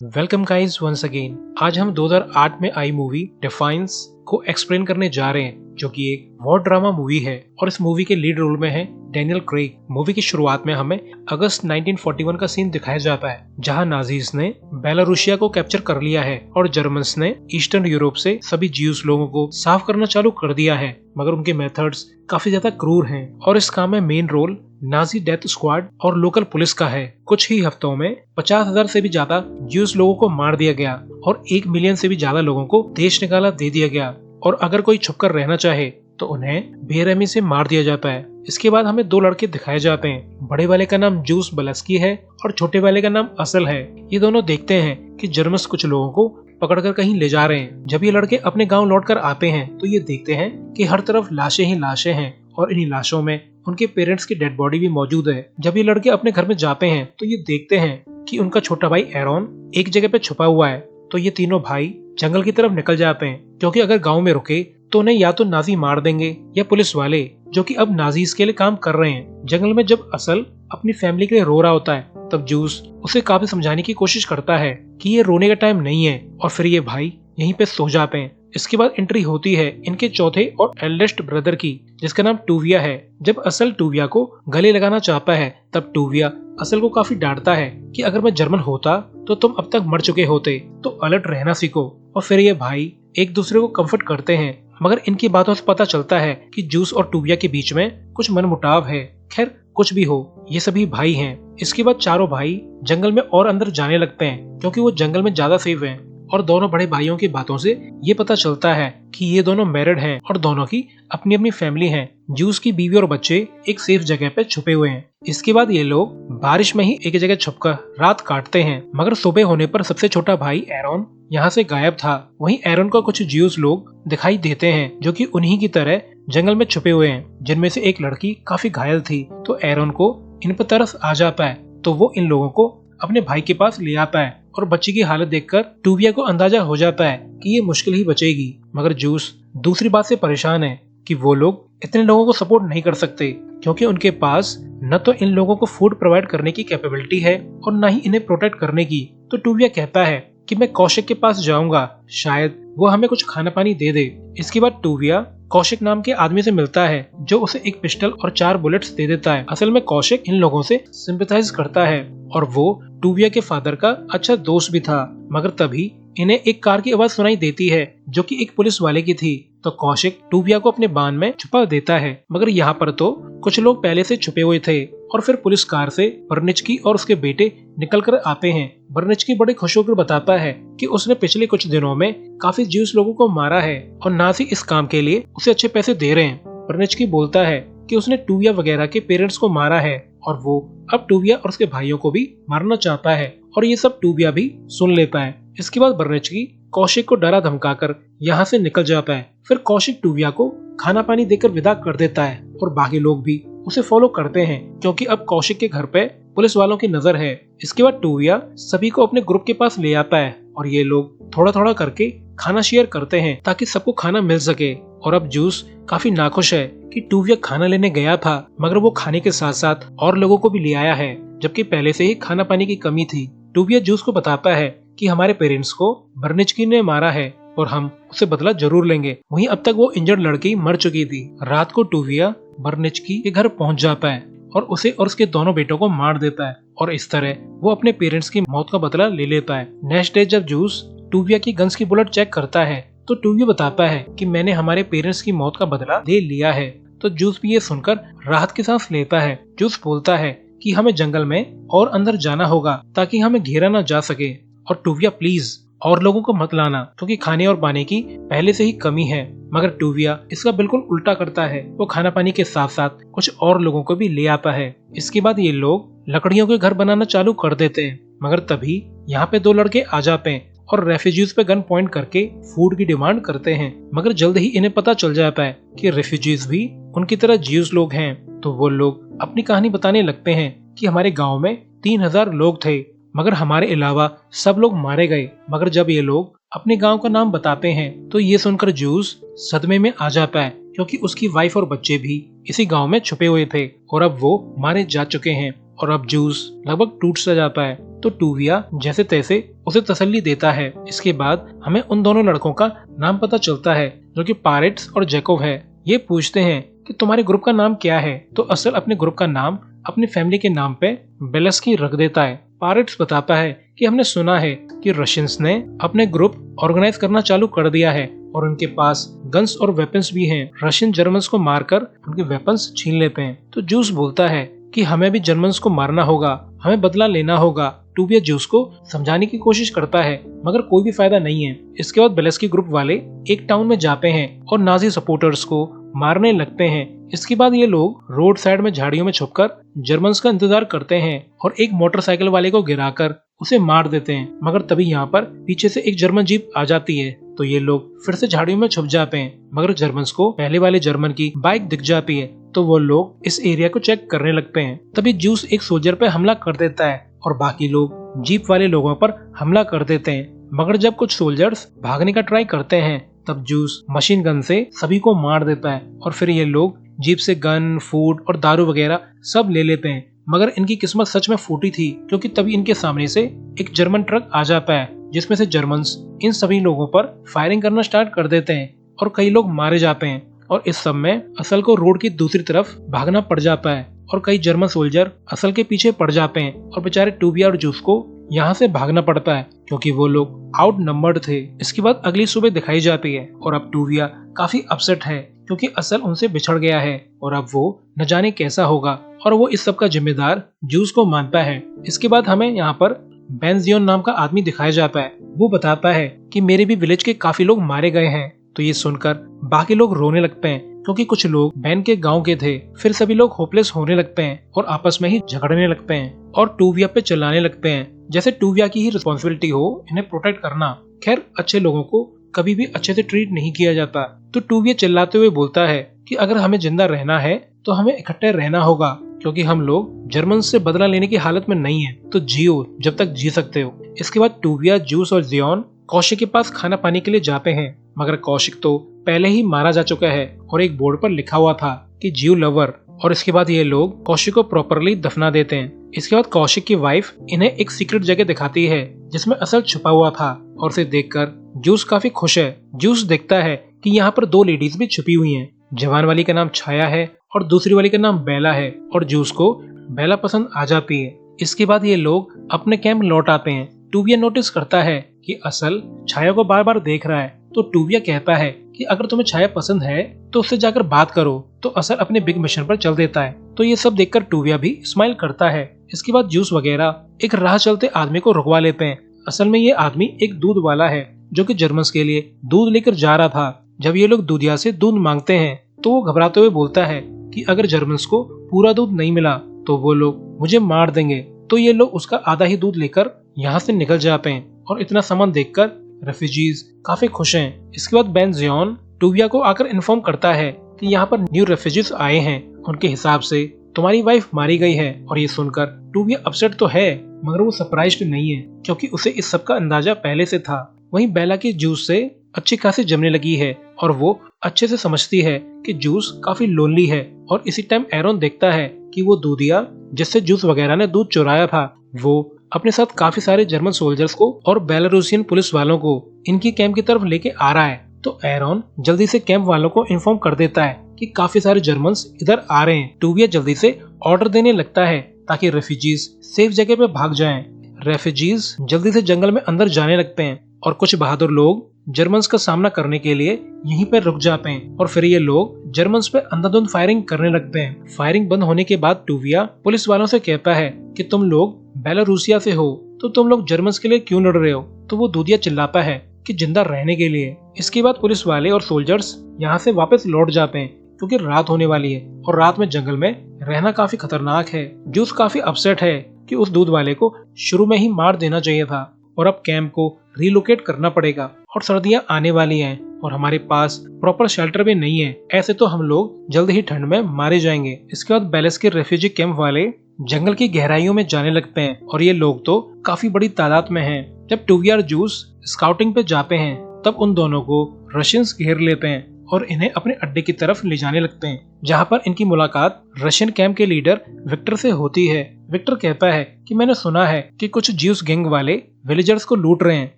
Welcome guys once again. आज हम 2008 में आई मूवी डिफाइंस को एक्सप्लेन करने जा रहे हैं, जो कि एक वॉर ड्रामा मूवी है और इस मूवी के लीड रोल में है डैनियल क्रेग। मूवी की शुरुआत में हमें अगस्त 1941 का सीन दिखाया जाता है, जहां नाजीज ने बेलारूसिया को कैप्चर कर लिया है और जर्मन्स ने ईस्टर्न यूरोप से सभी ज्यूस लोगों को साफ करना चालू कर दिया है। मगर उनके मेथड्स काफी ज्यादा क्रूर हैं और इस काम में main role Nazi death squad और लोकल पुलिस का है। कुछ ही हफ्तों में 50,000 से भी ज्यादा ज्यूस लोगों को मार दिया गया और 1 मिलियन से भी ज्यादा लोगों को देश निकाला दे दिया गया, और अगर कोई छुपकर रहना चाहे तो उन्हें बेरहमी से मार दिया जाता है। इसके बाद हमें 2 लड़के दिखाए जाते हैं। बड़े वाले का नाम जूस बलस्की है और छोटे वाले का नाम असल है। ये दोनों देखते हैं कि जर्मन्स कुछ लोगों को पकड़कर कहीं ले जा रहे हैं। जब ये लड़के अपने गांव लौटकर आते हैं तो ये देखते हैं कि हर तरफ लाशें ही लाशें हैं और इन्हीं लाशों में उनके पेरेंट्स की डेड बॉडी भी मौजूद है। जब ये लड़के अपने घर में जाते हैं तो ये देखते हैं कि उनका छोटा भाई एरोन एक जगह पे छुपा हुआ है। तो ये तीनों भाई जंगल की तरफ निकल जाते हैं, क्योंकि अगर गांव में रुके तो उन्हें या तो नाजी मार देंगे या पुलिस वाले, जो कि अब नाजीज के लिए काम कर रहे हैं। जंगल में जब असल अपनी फैमिली के लिए रो रहा होता है तब जूस उसे काफी समझाने की कोशिश करता है कि ये रोने का टाइम नहीं है, और फिर ये भाई यहीं पे सो जाते हैं। इसके बाद एंट्री होती है इनके चौथे और एल्डेस्ट ब्रदर की, जिसका नाम टूविया है। जब असल टूविया को गले लगाना चाहता है तब टूविया असल को काफी डांटता है कि अगर मैं जर्मन होता तो तुम अब तक मर चुके होते, तो अलर्ट रहना सीखो। और फिर ये भाई एक दूसरे को कंफर्ट करते हैं, मगर इनकी बातों से पता चलता है कि जूस और टूविया के बीच में कुछ मनमुटाव है। खैर कुछ भी हो, ये सभी भाई हैं। इसके बाद चारों भाई जंगल में और अंदर जाने लगते हैं, क्योंकि वो जंगल में ज्यादा सेफ हैं। और दोनों बड़े भाइयों की बातों से ये पता चलता है कि ये दोनों मैरिड हैं और दोनों की अपनी अपनी फैमिली है। जूस की बीवी और बच्चे एक सेफ जगह पे छुपे हुए हैं। इसके बाद ये लोग बारिश में ही एक जगह छुपकर रात काटते हैं, मगर सुबह होने पर सबसे छोटा भाई एरोन यहाँ से गायब था। वहीं एरोन को कुछ ज्यूस लोग दिखाई देते हैं, जो कि उन्हीं की तरह जंगल में छुपे हुए हैं, जिनमें से एक लड़की काफी घायल थी। तो एरोन को इन पर तरस आ जाता है, तो वो इन लोगों को अपने भाई के पास ले आता है। और बच्ची की हालत देखकर टूविया को अंदाजा हो जाता है कि ये मुश्किल ही बचेगी। मगर जूस दूसरी बात से परेशान है कि वो लोग इतने लोगों को सपोर्ट नहीं कर सकते, क्योंकि उनके पास न तो इन लोगों को फूड प्रोवाइड करने की कैपेबिलिटी है और न ही इन्हें प्रोटेक्ट करने की। तो टूविया कहता है कि मैं कौशिक के पास जाऊंगा, शायद वो हमें कुछ खाना पानी दे दे। इसके बाद टूविया कौशिक नाम के आदमी से मिलता है, जो उसे एक पिस्टल और 4 बुलेट्स दे देता है। असल में कौशिक इन लोगों से सिंपैथाइज करता है और वो टूविया के फादर का अच्छा दोस्त भी था। मगर तभी इन्हें एक कार की आवाज सुनाई देती है, जो कि एक पुलिस वाले की थी। तो कौशिक टूविया को अपने बांध में छुपा देता है, मगर यहाँ पर तो कुछ लोग पहले से छुपे हुए थे। और फिर पुलिस कार से बर्निचकी और उसके बेटे निकल कर आते हैं। बर्निचकी बड़े खुश होकर बताता है कि उसने पिछले कुछ दिनों में काफी ज्यूस लोगों को मारा है और नाजी इस काम के लिए उसे अच्छे पैसे दे रहे हैं। बर्निचकी बोलता है कि उसने टूविया वगैरह के पेरेंट्स को मारा है और वो अब टूविया और उसके भाइयों को भी मारना चाहता है, और ये सब टूविया भी सुन लेता है। इसके बाद बर्निचकी कौशिक को डरा धमकाकर यहाँ से निकल जाता है। फिर कौशिक टूविया को खाना पानी देकर विदा कर देता है और बाकी लोग भी उसे फॉलो करते हैं, क्योंकि अब कौशिक के घर पे पुलिस वालों की नजर है। इसके बाद टूविया सभी को अपने ग्रुप के पास ले आता है और ये लोग थोड़ा थोड़ा करके खाना शेयर करते हैं ताकि सबको खाना मिल सके। और अब जूस काफी नाखुश है कि टूविया खाना लेने गया था, मगर वो खाने के साथ साथ और लोगों को भी ले आया है, जबकि पहले से ही खाना पानी की कमी थी। टूविया जूस को बताता है कि हमारे पेरेंट्स को बर्निचकी ने मारा है और हम उसे बदला जरूर लेंगे। वहीं अब तक वो इंजर्ड लड़की मर चुकी थी। रात को टूविया बर्निचकी के घर पहुंच जाता है और उसे और उसके दोनों बेटों को मार देता है, और इस तरह वो अपने पेरेंट्स की मौत का बदला ले लेता है। नेक्स्ट डे जब जूस टूविया की गन्स की बुलेट चेक करता है तो टूविया बताता है कि मैंने हमारे पेरेंट्स की मौत का बदला ले लिया है। तो जूस भी ये सुनकर राहत की सांस लेता है। जूस बोलता है कि हमें जंगल में और अंदर जाना होगा ताकि हमें घेरा न जा सके, और टूविया प्लीज और लोगों को मत लाना, क्योंकि खाने और पानी की पहले से ही कमी है। मगर टूविया इसका बिल्कुल उल्टा करता है, वो खाना पानी के साथ साथ कुछ और लोगों को भी ले आता है। इसके बाद ये लोग लकड़ियों के घर बनाना चालू कर देते हैं, मगर तभी यहाँ पे 2 लड़के आ जाते हैं और रेफ्यूजीज पे गन पॉइंट करके फूड की डिमांड करते हैं। मगर जल्द ही इन्हें पता चल जाता है कि रेफ्यूजीज भी उनकी तरह ज्यूस लोग हैं। तो वो लोग अपनी कहानी बताने लगते हैं कि हमारे गांव में 3,000 लोग थे, मगर हमारे अलावा सब लोग मारे गए। मगर जब ये लोग अपने गांव का नाम बताते हैं तो ये सुनकर जूस सदमे में आ जाता है, क्योंकि उसकी वाइफ और बच्चे भी इसी गांव में छुपे हुए थे और अब वो मारे जा चुके हैं। और अब जूस लगभग टूट सा जाता है। तो टूविया जैसे तैसे उसे तसल्ली देता है। इसके बाद हमें उन दोनों लड़कों का नाम पता चलता है जो कि पायरेट्स और जैकोब है। ये पूछते हैं कि तुम्हारे ग्रुप का नाम क्या है, तो असल अपने ग्रुप का नाम अपनी फैमिली के नाम पे बेलेस्की रख देता है। पायरेट्स बताता है कि हमने सुना है कि रशियंस ने अपने ग्रुप ऑर्गेनाइज करना चालू कर दिया है और उनके पास गन्स और वेपन्स भी हैं। रशियन जर्मन्स को मारकर उनके वेपन्स छीन लेते हैं। तो जूस बोलता है कि हमें भी जर्मन्स को मारना होगा, हमें बदला लेना होगा। टूविया जूस को समझाने की कोशिश करता है मगर कोई भी फायदा नहीं है। इसके बाद बेलेस्की ग्रुप वाले एक टाउन में जाते हैं और नाजी सपोर्टर्स को मारने लगते हैं। इसके बाद ये लोग रोड साइड में झाड़ियों में छुपकर जर्मन्स का इंतजार करते हैं और एक मोटरसाइकिल वाले को गिराकर उसे मार देते हैं। मगर तभी यहाँ पर पीछे से एक जर्मन जीप आ जाती है तो ये लोग फिर से झाड़ियों में छुप जाते हैं। मगर जर्मन्स को पहले वाले जर्मन की बाइक दिख जाती है तो वो लोग इस एरिया को चेक करने लगते हैं। तभी जूस एक सोल्जर पे हमला कर देता है और बाकी लोग जीप वाले लोगों पर हमला कर देते हैं। मगर जब कुछ सोल्जर्स भागने का ट्राई करते हैं तब जूस मशीन गन से सभी को मार देता है और फिर ये लोग जीप से गन, फूड और दारू वगैरह सब ले लेते हैं। मगर इनकी किस्मत सच में फूटी थी क्योंकि तभी इनके सामने से एक जर्मन ट्रक आ जाता है जिसमें से जर्मन्स इन सभी लोगों पर फायरिंग करना स्टार्ट कर देते हैं और कई लोग मारे जाते हैं। और इस सब में असल को रोड की दूसरी तरफ भागना पड़ जाता है और कई जर्मन सोल्जर असल के पीछे पड़ जाते हैं और बेचारे टूविया और जूस को यहाँ से भागना पड़ता है क्योंकि वो लोग आउट नंबर्ड थे। इसके बाद अगली सुबह दिखाई जाती है और अब टूविया काफी अपसेट है क्योंकि असल उनसे बिछड़ गया है और अब वो न जाने कैसा होगा और वो इस सब का जिम्मेदार जूस को मानता है। इसके बाद हमें यहाँ पर बेंजियोन नाम का आदमी दिखाया जाता है। वो बताता है कि मेरे भी विलेज के काफी लोग मारे गए हैं। तो ये सुनकर बाकी लोग रोने लगते हैं क्योंकि कुछ लोग बैन के गांव के थे। फिर सभी लोग होपलेस होने लगते हैं और आपस में ही झगड़ने लगते हैं और टूविया पे चिल्लाने लगते हैं जैसे टूविया की ही रिस्पॉन्सिबिलिटी हो इन्हें प्रोटेक्ट करना। खैर अच्छे लोगों को कभी भी अच्छे से ट्रीट नहीं किया जाता। तो टूविया चिल्लाते हुए बोलता है कि अगर हमें जिंदा रहना है तो हमें इकट्ठे रहना होगा क्योंकि हम लोग जर्मन से बदला लेने की हालत में नहीं है, तो जियो जब तक जी सकते हो। इसके बाद टूविया, जूस और जियोन कौशिक के पास खाना पाने के लिए जाते हैं मगर कौशिक तो पहले ही मारा जा चुका है और एक बोर्ड पर लिखा हुआ था कि जियो लवर। और इसके बाद ये लोग कौशिक को प्रॉपरली दफना देते हैं। इसके बाद कौशिक की वाइफ इन्हें एक सीक्रेट जगह दिखाती है जिसमें असल छुपा हुआ था और उसे देखकर जूस काफी खुश है। जूस देखता है कि यहाँ पर दो लेडीज भी छुपी हुई हैं। जवान वाली का नाम छाया है और दूसरी वाली का नाम बेला है और जूस को बेला पसंद आ जाती है। इसके बाद ये लोग अपने कैंप लौट आते हैं। टूविया नोटिस करता है कि असल छाया को बार बार देख रहा है तो टूविया कहता है कि अगर तुम्हें छाया पसंद है तो उससे जाकर बात करो। तो असल अपने बिग मिशन पर चल देता है। तो ये सब देखकर टूविया भी स्माइल करता है। इसके बाद जूस वगैरह एक राह चलते आदमी को रुकवा लेते हैं। असल में ये आदमी एक दूध वाला है जो कि जर्मन्स के लिए दूध लेकर जा रहा था। जब ये लोग दूधिया से दूध मांगते हैं तो वो घबराते हुए बोलता है कि अगर जर्मन्स को पूरा दूध नहीं मिला तो वो लोग मुझे मार देंगे। तो ये लोग उसका आधा ही दूध लेकर यहाँ से निकल जाते हैं और इतना सामान देखकर रेफ्यूजीज काफी खुश हैं। इसके बाद बेंजियोन टूविया को आकर इन्फॉर्म करता है कि यहाँ पर न्यू रेफ्यूजीज आए हैं, उनके हिसाब से तुम्हारी वाइफ मारी गई है। और ये सुनकर टूविया अपसेट तो है मगर वो सरप्राइज्ड नहीं है क्योंकि उसे इस सब का अंदाजा पहले से था। वहीं बेला की जूस से अच्छी खासी जमने लगी है और वो अच्छे से समझती है कि जूस काफी लोनली है। और इसी टाइम एरोन देखता है कि वो दूधिया जिससे जूस वगैरह ने दूध चुराया था वो अपने साथ काफी सारे जर्मन सोल्जर्स को और बेलारूसियन पुलिस वालों को इनकी कैंप की तरफ लेके आ रहा है। तो एरोन जल्दी से कैंप वालों को इन्फॉर्म कर देता है कि काफी सारे जर्मन्स इधर आ रहे हैं। टूविया जल्दी से ऑर्डर देने लगता है ताकि रेफ्यूजीज सेफ जगह पे भाग जाएं। रेफ्यूजीज जल्दी से जंगल में अंदर जाने लगते हैं और कुछ बहादुर लोग जर्मन्स का सामना करने के लिए यहीं पर रुक जाते हैं और फिर ये लोग जर्मन्स पे अंधाधुंध फायरिंग करने लगते हैं। फायरिंग बंद होने के बाद टूविया पुलिस वालों से कहता है कि तुम लोग बेलारूसिया से हो तो तुम लोग जर्मन्स के लिए क्यों लड़ रहे हो। तो वो दूधिया चिल्लाता है कि जिंदा रहने के लिए। इसके बाद पुलिस वाले और सोल्जर्स यहाँ से वापस लौट जाते हैं क्योंकि रात होने वाली है और रात में जंगल में रहना काफी खतरनाक है। जूस काफी अपसेट है कि उस दूध वाले को शुरू में ही मार देना चाहिए था और अब कैंप को रिलोकेट करना पड़ेगा और सर्दियां आने वाली हैं और हमारे पास प्रॉपर शेल्टर भी नहीं है। ऐसे तो हम लोग जल्द ही ठंड में मारे जाएंगे। इसके बाद बेलेस के रेफ्यूजी कैंप वाले जंगल की गहराइयों में जाने लगते हैं और ये लोग तो काफी बड़ी तादाद में हैं। जब टूविया और जूस स्काउटिंग पे जाते हैं तब उन दोनों को रशियंस घेर लेते हैं और इन्हें अपने अड्डे की तरफ ले जाने लगते हैं जहाँ पर इनकी मुलाकात रशियन कैंप के लीडर विक्टर से होती है। विक्टर कहता है कि मैंने सुना है कि कुछ ज्यूस गैंग वाले विलेजर्स को लूट रहे हैं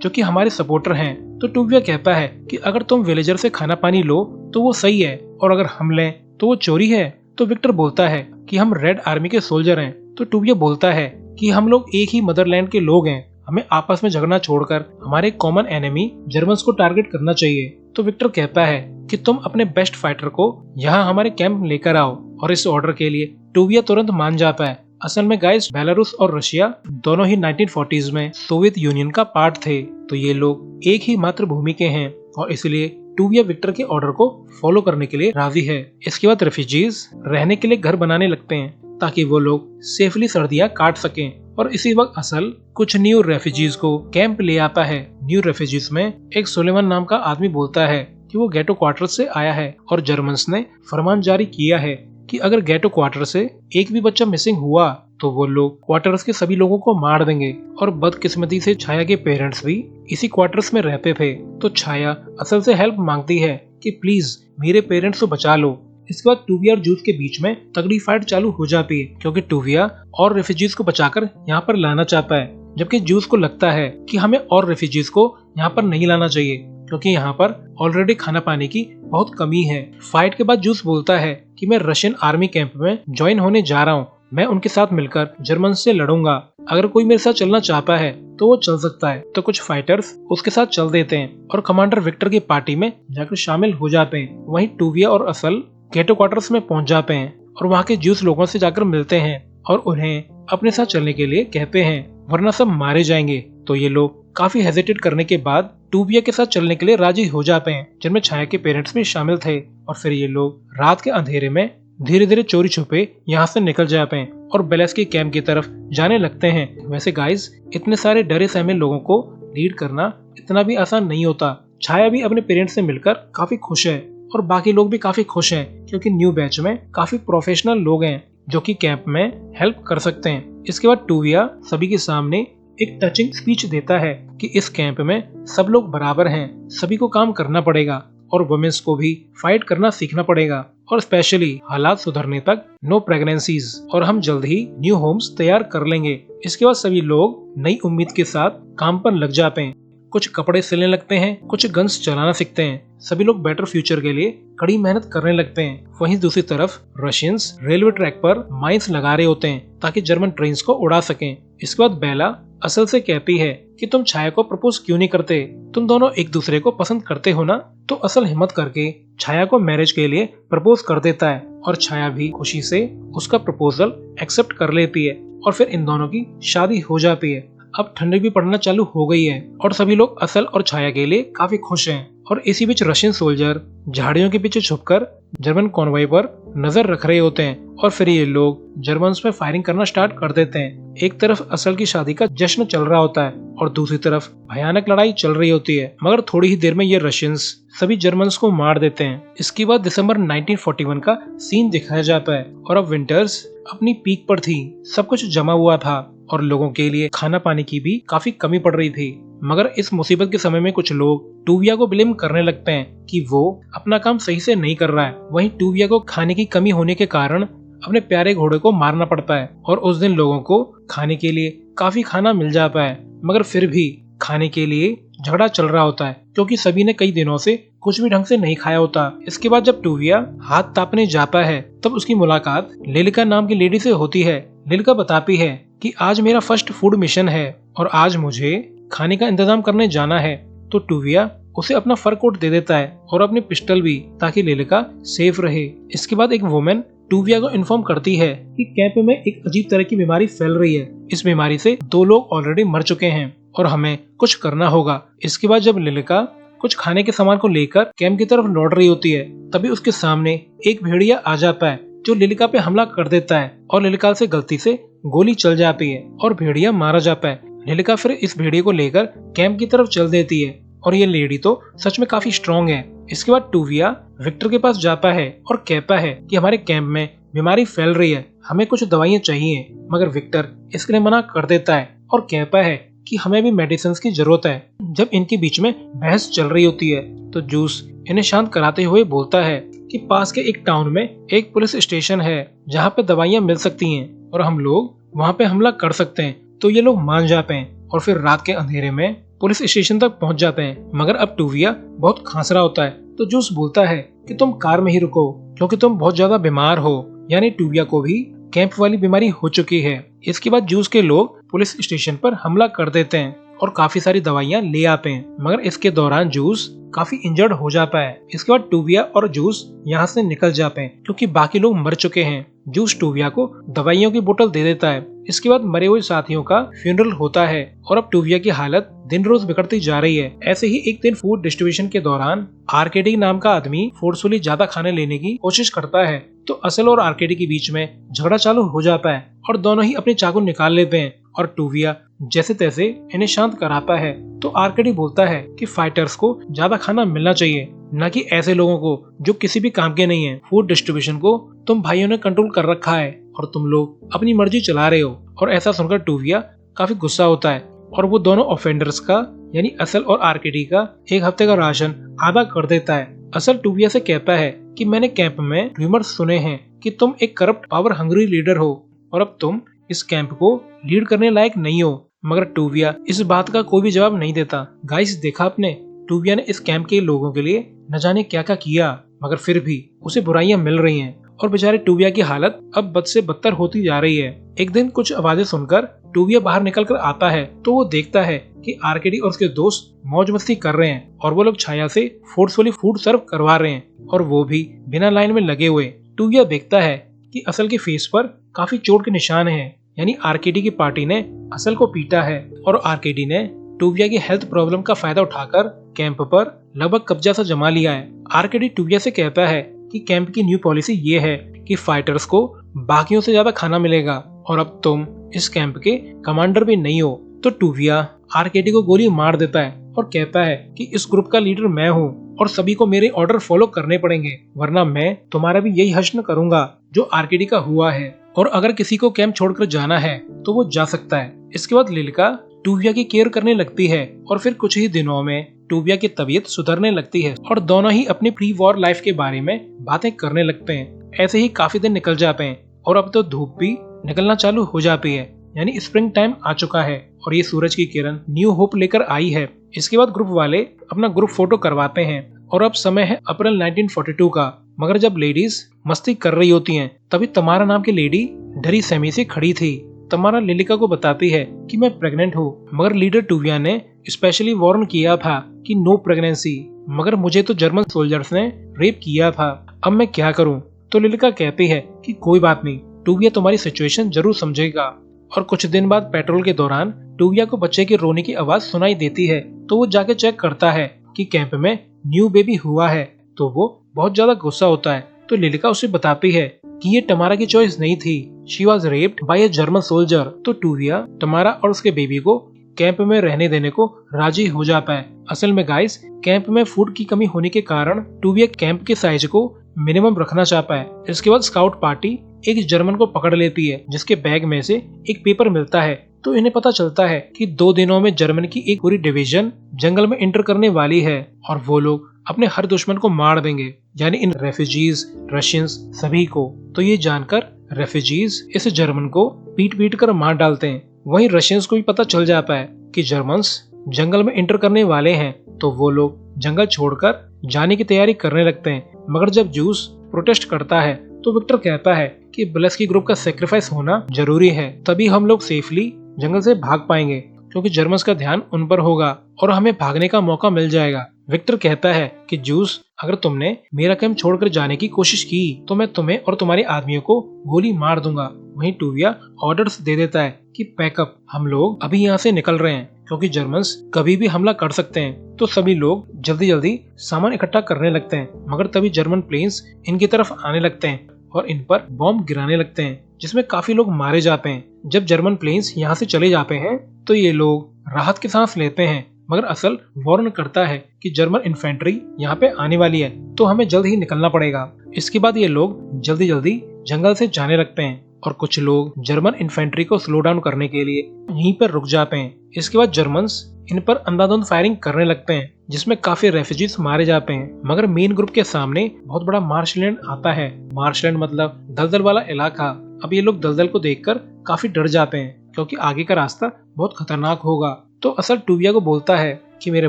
जो कि हमारे सपोर्टर हैं। तो टूविया कहता है कि अगर तुम विलेजर से खाना पानी लो तो वो सही है, और अगर हम लें तो वो चोरी है। तो विक्टर बोलता है कि हम रेड आर्मी के सोल्जर हैं। तो टूविया बोलता है कि हम लोग एक ही मदरलैंड के लोग हैं, हमें आपस में झगड़ना छोड़कर हमारे कॉमन एनिमी जर्मन्स को टारगेट करना चाहिए। तो विक्टर कहता है कि तुम अपने बेस्ट फाइटर को यहाँ हमारे कैंप लेकर आओ, और इस ऑर्डर के लिए टूविया तुरंत मान जाता है। असल में गाइस, बेलारूस और रशिया दोनों ही 1940s में सोवियत यूनियन का पार्ट थे, तो ये लोग एक ही मातृभूमि के हैं, और इसलिए टूविया विक्टर के ऑर्डर को फॉलो करने के लिए राजी है। इसके बाद रेफ्यूजीज रहने के लिए घर बनाने लगते हैं ताकि वो लोग सेफली सर्दियां काट सकें, और इसी वक्त असल कुछ न्यू रेफ्यूजीज को कैंप ले आता है। न्यू रेफ्यूजीज में एक सुलेमान नाम का आदमी बोलता है कि वो गेटो क्वार्टर से आया है, और जर्मन्स ने फरमान जारी किया है कि अगर गेटो क्वार्टर से एक भी बच्चा मिसिंग हुआ तो वो लोग क्वार्टर्स के सभी लोगों को मार देंगे। और बदकिस्मती से छाया के पेरेंट्स भी इसी क्वार्टर्स में रहते थे, तो छाया असल से हेल्प मांगती है कि प्लीज मेरे पेरेंट्स को बचा लो। इसके बाद टूविया और जूस के बीच में तगड़ी फाइट चालू हो जाती है, क्योंकि टूविया और रेफ्यूजीज को बचाकर यहाँ पर लाना चाहता है, जबकि जूस को लगता है कि हमें और रेफ्यूजीज को यहाँ पर नहीं लाना चाहिए, क्योंकि यहाँ पर ऑलरेडी खाना पानी की बहुत कमी है। फाइट के बाद जूस बोलता है कि मैं रशियन आर्मी कैंप में ज्वाइन होने जा रहा हूँ, मैं उनके साथ मिलकर जर्मन से लड़ूंगा, अगर कोई मेरे साथ चलना चाहता है तो वो चल सकता है। तो कुछ फाइटर्स उसके साथ चल देते हैं और कमांडर विक्टर की पार्टी में जाकर शामिल हो जाते हैं। वहीं टूविया और असल गेटो क्वार्टर्स में पहुंच जाते हैं और वहाँ के ज्यूस लोगों से जाकर मिलते हैं और उन्हें अपने साथ चलने के लिए कहते हैं, वरना सब मारे जाएंगे। तो ये लोग काफी हेजिटेट करने के बाद टूविया के साथ चलने के लिए राजी हो जाते हैं, जिनमें छाया के पेरेंट्स भी शामिल थे। और फिर ये लोग रात के अंधेरे में धीरे धीरे चोरी छुपे यहाँ से निकल जाते हैं और बेलेस्की कैंप की तरफ जाने लगते हैं। वैसे गाइस, इतने सारे डरे सहमे लोगों को लीड करना इतना भी आसान नहीं होता। छाया भी अपने पेरेंट्स से मिलकर काफी खुश है और बाकी लोग भी काफी खुश हैं, क्योंकि न्यू बैच में काफी प्रोफेशनल लोग हैं जो कि कैंप में हेल्प कर सकते हैं। इसके बाद टूविया सभी के सामने एक टचिंग स्पीच देता है कि इस कैंप में सब लोग बराबर हैं, सभी को काम करना पड़ेगा और वुमेन्स को भी फाइट करना सीखना पड़ेगा, और स्पेशली हालात सुधरने तक नो प्रेगनेंसीज, और हम जल्द ही न्यू होम्स तैयार कर लेंगे। इसके बाद सभी लोग नई उम्मीद के साथ काम पर लग जाते हैं। कुछ कपड़े सिलने लगते हैं, कुछ गन्स चलाना सीखते हैं। सभी लोग बेटर फ्यूचर के लिए कड़ी मेहनत करने लगते हैं। वहीं दूसरी तरफ रशियंस रेलवे ट्रैक पर माइंस लगा रहे होते हैं ताकि जर्मन ट्रेन्स को उड़ा सकें। इसके बाद बेला असल से कहती है कि तुम छाया को प्रपोज क्यों नहीं करते, तुम दोनों एक दूसरे को पसंद करते हो ना। तो असल हिम्मत करके छाया को मैरिज के लिए प्रपोज कर देता है और छाया भी खुशी से उसका प्रपोजल एक्सेप्ट कर लेती है और फिर इन दोनों की शादी हो जाती है। अब ठंडी भी पड़ना चालू हो गई है और सभी लोग असल और छाया के लिए काफी खुश हैं। और इसी बीच रशियन सोल्जर झाड़ियों के पीछे छुपकर जर्मन कॉन्वॉय पर नजर रख रहे होते हैं और फिर ये लोग जर्मन्स पे फायरिंग करना स्टार्ट कर देते हैं। एक तरफ असल की शादी का जश्न चल रहा होता है और दूसरी तरफ भयानक लड़ाई चल रही होती है, मगर थोड़ी ही देर में ये रशियंस सभी जर्मन्स को मार देते हैं। इसके बाद दिसंबर 1941 का सीन दिखाया जाता है और अब विंटर्स अपनी पीक पर थी, सब कुछ जमा हुआ था और लोगों के लिए खाना पानी की भी काफी कमी पड़ रही थी। मगर इस मुसीबत के समय में कुछ लोग टूविया को ब्लेम करने लगते हैं कि वो अपना काम सही से नहीं कर रहा है। वहीं टूविया को खाने की कमी होने के कारण अपने प्यारे घोड़े को मारना पड़ता है और उस दिन लोगों को खाने के लिए काफी खाना मिल जाता है, मगर फिर भी खाने के लिए झगड़ा चल रहा होता है क्योंकि सभी ने कई दिनों से कुछ भी ढंग से नहीं खाया होता। इसके बाद जब टूविया हाथ तापने जाता है तब उसकी मुलाकात लिलिका नाम की लेडी से होती है। लिलिका बताती है कि आज मेरा फर्स्ट फूड मिशन है और आज मुझे खाने का इंतजाम करने जाना है। तो टूविया उसे अपना फर कोट दे देता है और अपनी पिस्टल भी, ताकि लिलिका सेफ रहे। इसके बाद एक वुमेन टूविया को इन्फॉर्म करती है कि कैंप में एक अजीब तरह की बीमारी फैल रही है, इस बीमारी से 2 लोग ऑलरेडी मर चुके हैं और हमें कुछ करना होगा। इसके बाद जब लिलिका कुछ खाने के सामान को लेकर कैंप की तरफ लौट रही होती है तभी उसके सामने एक भेड़िया आ जाता है जो लिलिका पे हमला कर देता है और लिलिका से गलती से गोली चल जाती है और भेड़िया मारा जाता है। लिलिका फिर इस भेड़िए को लेकर कैंप की तरफ चल देती है और ये लेडी तो सच में काफी स्ट्रॉन्ग है। इसके बाद टूविया विक्टर के पास जाता है और कहता है कि हमारे कैंप में बीमारी फैल रही है, हमें कुछ दवाइयाँ चाहिए, मगर विक्टर इसके लिए मना कर देता है और कहता है कि हमें भी मेडिसिन की जरूरत है। जब इनके बीच में बहस चल रही होती है तो जूस इन्हें शांत कराते हुए बोलता है कि पास के एक टाउन में एक पुलिस स्टेशन है जहाँ पे दवाइयाँ मिल सकती हैं और हम लोग वहाँ पे हमला कर सकते हैं। तो ये लोग मान जाते हैं और फिर रात के अंधेरे में पुलिस स्टेशन तक पहुँच जाते हैं। मगर अब टूविया बहुत खांस रहा होता है, तो जूस बोलता है कि तुम कार में ही रुको क्योंकि तुम बहुत ज्यादा बीमार हो। यानी टूविया को भी कैंप वाली बीमारी हो चुकी है। इसके बाद जूस के लोग पुलिस स्टेशन पर हमला कर देते हैं और काफी सारी दवाइयाँ ले आते हैं। मगर इसके दौरान जूस काफी इंजर्ड हो जाता है। इसके बाद टूविया और जूस यहाँ से निकल जाते हैं क्योंकि बाकी लोग मर चुके हैं। जूस टूविया को दवाइयों की बोतल दे देता है। इसके बाद मरे हुए साथियों का फ्यूनरल होता है और अब टूविया की हालत दिन रोज बिगड़ती जा रही है। ऐसे ही एक दिन फूड डिस्ट्रीब्यूशन के दौरान आरकेडी नाम का आदमी फोर्सफुली ज्यादा खाने लेने की कोशिश करता है, तो असल और आरकेडी के बीच में झगड़ा चालू हो जाता है और दोनों ही अपने चाकू निकाल लेते हैं और टूविया जैसे तैसे इन्हें शांत कराता है। तो आरकेडी बोलता है कि फाइटर्स को ज्यादा खाना मिलना चाहिए, न कि ऐसे लोगों को जो किसी भी काम के नहीं है। फूड डिस्ट्रीब्यूशन को तुम भाइयों ने कंट्रोल कर रखा है और तुम लोग अपनी मर्जी चला रहे हो। और ऐसा सुनकर टूविया काफी गुस्सा होता है और वो दोनों ऑफेंडर्स का यानी असल और आरकेडी का एक हफ्ते का राशन आधा कर देता है। असल टूविया से कहता है कि मैंने कैंप में रूमर्स सुने हैं कि तुम एक करप्ट पावर हंग्री लीडर हो और अब तुम इस कैंप को लीड करने लायक नहीं हो। मगर टूविया इस बात का कोई भी जवाब नहीं देता। गाइस, देखा आपने, टूविया ने इस कैंप के लोगों के लिए न जाने क्या क्या किया, मगर फिर भी उसे बुराइयां मिल रही हैं और बेचारे टूविया की हालत अब बद से बदतर होती जा रही है। एक दिन कुछ आवाजें सुनकर टूविया बाहर निकल कर आता है, तो वो देखता है कि आरकेडी और उसके दोस्त मौज मस्ती कर रहे हैं और वो लोग छाया से फोर्सफुली फूड सर्व करवा रहे हैं और वो भी बिना लाइन में लगे हुए। टूविया देखता है कि असल के फेस पर काफी चोट के निशान हैं, यानी आरकेडी की पार्टी ने असल को पीटा है और आरकेडी ने टूविया की हेल्थ प्रॉब्लम का फायदा उठाकर कैंप पर लगभग कब्जा सा जमा लिया है। आरकेडी टूविया से कहता है कि कैंप की न्यू पॉलिसी ये है कि फाइटर्स को बाकियों से ज्यादा खाना मिलेगा और अब तुम इस कैंप के कमांडर भी नहीं हो। तो टूविया आरकेडी को गोली मार देता है और कहता है कि इस ग्रुप का लीडर मैं हूँ और सभी को मेरे ऑर्डर फॉलो करने पड़ेंगे, वरना मैं तुम्हारा भी यही हश्र करूंगा जो आरकेडी का हुआ है। और अगर किसी को कैंप छोड़कर जाना है तो वो जा सकता है। इसके बाद लिलिका टूविया की केयर करने लगती है और फिर कुछ ही दिनों में टूविया की तबीयत सुधरने लगती है और दोनों ही अपनी प्री वॉर लाइफ के बारे में बातें करने लगते हैं। ऐसे ही काफी दिन निकल जाते हैं और अब तो धूप भी निकलना चालू हो जाती है, यानी स्प्रिंग टाइम आ चुका है और ये सूरज की किरण न्यू होप लेकर आई है। इसके बाद ग्रुप वाले अपना ग्रुप फोटो करवाते हैं और अब समय है अप्रैल 1942 का। मगर जब लेडीज मस्ती कर रही होती हैं, तभी तमारा नाम की लेडी डरी सहमी से खड़ी थी। तमारा लिलिका को बताती है कि मैं प्रेग्नेंट हूँ, मगर लीडर टूविया ने स्पेशली वार्न किया था कि नो प्रेगनेंसी, मगर मुझे तो जर्मन सोल्जर्स ने रेप किया था, अब मैं क्या करूँ। तो लिलिका कहती है कि कोई बात नहीं, टूविया तुम्हारी सिचुएशन जरूर समझेगा। और कुछ दिन बाद पेट्रोल के दौरान टूविया को बच्चे की रोने की आवाज सुनाई देती है, तो वो जाके चेक करता है कि कैंप में न्यू बेबी हुआ है। तो वो बहुत ज्यादा गुस्सा होता है। तो लिलिका उसे बताती है कि ये टमारा की चॉइस नहीं थी, she was raped by a German soldier. तो टूविया टमारा और उसके बेबी को कैंप में रहने देने को राजी हो जाता है। असल में गाइस, कैंप में फूड की कमी होने के कारण टूविया कैंप के साइज को मिनिमम रखना चाहता है। इसके बाद स्काउट पार्टी एक जर्मन को पकड़ लेती है, जिसके बैग में से एक पेपर मिलता है। तो इन्हें पता चलता है कि 2 दिनों में जर्मन की एक पूरी डिवीजन जंगल में एंटर करने वाली है और वो लोग अपने हर दुश्मन को मार देंगे, यानी इन रेफ्यूजीज, रशियंस सभी को। तो ये जानकर रेफ्यूजीज इस जर्मन को पीट पीट कर मार डालते हैं। वहीं रशियंस को भी पता चल जाता है कि जर्मन्स जंगल में एंटर करने वाले हैं, तो वो लोग जंगल छोड़कर जाने की तैयारी करने लगते हैं। मगर जब जूस प्रोटेस्ट करता है तो विक्टर कहता है कि ब्लेस्की ग्रुप का सेक्रीफाइस होना जरूरी है, तभी हम लोग सेफली जंगल से भाग पाएंगे, क्योंकि जर्मन्स का ध्यान उन पर होगा और हमें भागने का मौका मिल जाएगा। विक्टर कहता है कि जूस, अगर तुमने मेरा कैंप छोड़कर जाने की कोशिश की तो मैं तुम्हें और तुम्हारे आदमियों को गोली मार दूंगा। वहीं टूविया ऑर्डर्स दे देता है कि पैकअप, हम लोग अभी यहाँ से निकल रहे हैं क्योंकि जर्मन्स कभी भी हमला कर सकते हैं। तो सभी लोग जल्दी जल्दी सामान इकट्ठा करने लगते हैं, मगर तभी जर्मन प्लेन्स इनकी तरफ आने लगते हैं और इन पर बॉम्ब गिराने लगते हैं, जिसमें काफी लोग मारे जाते हैं। जब जर्मन प्लेन्स यहाँ से चले जाते हैं तो ये लोग राहत की सांस लेते हैं, मगर असल वार्न करता है कि जर्मन इन्फेंट्री यहाँ पे आने वाली है, तो हमें जल्द ही निकलना पड़ेगा। इसके बाद ये लोग जल्दी जल्दी जंगल से जाने लगते हैं और कुछ लोग जर्मन इन्फेंट्री को स्लो डाउन करने के लिए यहीं पर रुक जाते हैं। इसके बाद जर्मन्स इन पर अंधाधुंध फायरिंग करने लगते हैं, जिसमें काफी रेफ्यूजीज मारे जाते हैं। मगर मेन ग्रुप के सामने बहुत बड़ा मार्शलैंड आता है। मार्शलैंड मतलब दलदल वाला इलाका। अब ये लोग दलदल को देखकर काफी डर जाते हैं क्योंकि आगे का रास्ता बहुत खतरनाक होगा। तो असल टूविया को बोलता है कि मेरे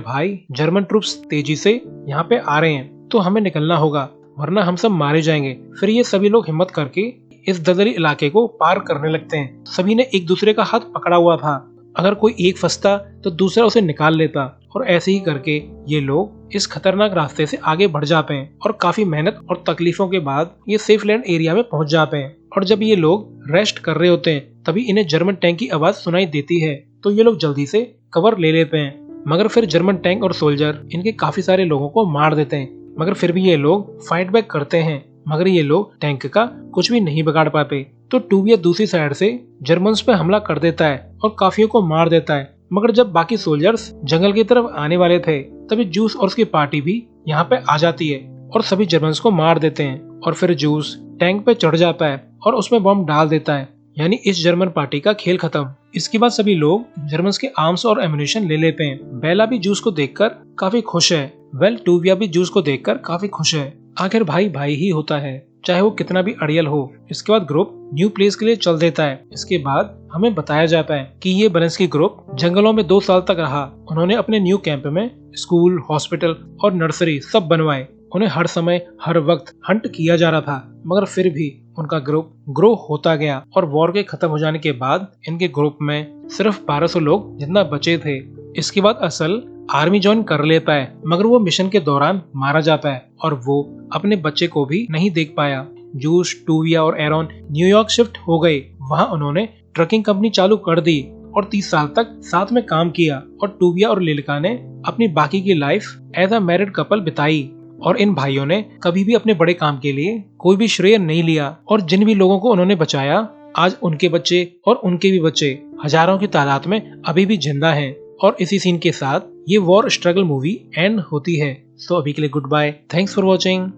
भाई, जर्मन ट्रूप्स तेजी से यहाँ पे आ रहे हैं, तो हमें निकलना होगा वरना हम सब मारे जाएंगे। फिर ये सभी लोग हिम्मत करके इस दलदली इलाके को पार करने लगते हैं। सभी ने एक दूसरे का हाथ पकड़ा हुआ था, अगर कोई एक फंसता तो दूसरा उसे निकाल लेता, और ऐसे ही करके ये लोग इस खतरनाक रास्ते से आगे बढ़ जाते हैं और काफी मेहनत और तकलीफों के बाद ये सेफ लैंड एरिया में पहुंच जाते हैं। और जब ये लोग रेस्ट कर रहे होते हैं तभी इन्हें जर्मन टैंक की आवाज सुनाई देती है, तो ये लोग जल्दी से कवर ले लेते हैं। मगर फिर जर्मन टैंक और सोल्जर इनके काफी सारे लोगों को मार देते हैं, मगर फिर भी ये लोग फाइट बैक करते हैं, मगर ये लोग टैंक का कुछ भी नहीं बिगाड़ पाते। तो टूविया दूसरी साइड से जर्मन्स पे हमला कर देता है और काफियों को मार देता है। मगर जब बाकी सोल्जर्स जंगल की तरफ आने वाले थे तभी जूस और उसकी पार्टी भी यहाँ पे आ जाती है और सभी जर्मन्स को मार देते हैं। और फिर जूस टैंक पे चढ़ जाता है और उसमें बम डाल देता है, यानी इस जर्मन पार्टी का खेल खत्म। इसके बाद सभी लोग जर्मन्स के आर्म्स और एम्युनिशन ले लेते हैं। बेला भी जूस को देखकर काफी खुश है। टूविया भी जूस को देखकर काफी खुश है। आखिर भाई भाई ही होता है, चाहे वो कितना भी अड़ियल हो। इसके बाद ग्रुप न्यू प्लेस के लिए चल देता है। इसके बाद हमें बताया जाता है कि ये बेलेंस्की ग्रुप जंगलों में 2 साल तक रहा। उन्होंने अपने न्यू कैंप में स्कूल, हॉस्पिटल और नर्सरी सब बनवाए। उन्हें हर समय हर वक्त हंट किया जा रहा था, मगर फिर भी उनका ग्रुप ग्रो होता गया और वॉर के खत्म हो जाने के बाद इनके ग्रुप में सिर्फ 1200 लोग जितना बचे थे। इसके बाद असल आर्मी ज्वाइन कर लेता है, मगर वो मिशन के दौरान मारा जाता है और वो अपने बच्चे को भी नहीं देख पाया। जूस, टूविया और एरॉन न्यूयॉर्क शिफ्ट हो गए। वहाँ उन्होंने ट्रकिंग कंपनी चालू कर दी और 30 साल तक साथ में काम किया। और टूविया और लिलिका ने अपनी बाकी की life as a married couple बिताई। और इन भाइयों ने कभी भी अपने बड़े काम के लिए कोई भी श्रेय नहीं लिया। और जिन भी लोगों को उन्होंने बचाया, आज उनके बच्चे और उनके भी बच्चे हजारों की तादाद में अभी भी जिंदा हैं। और इसी सीन के साथ ये वॉर स्ट्रगल मूवी एंड होती है। तो अभी के लिए good bye, thanks for watching.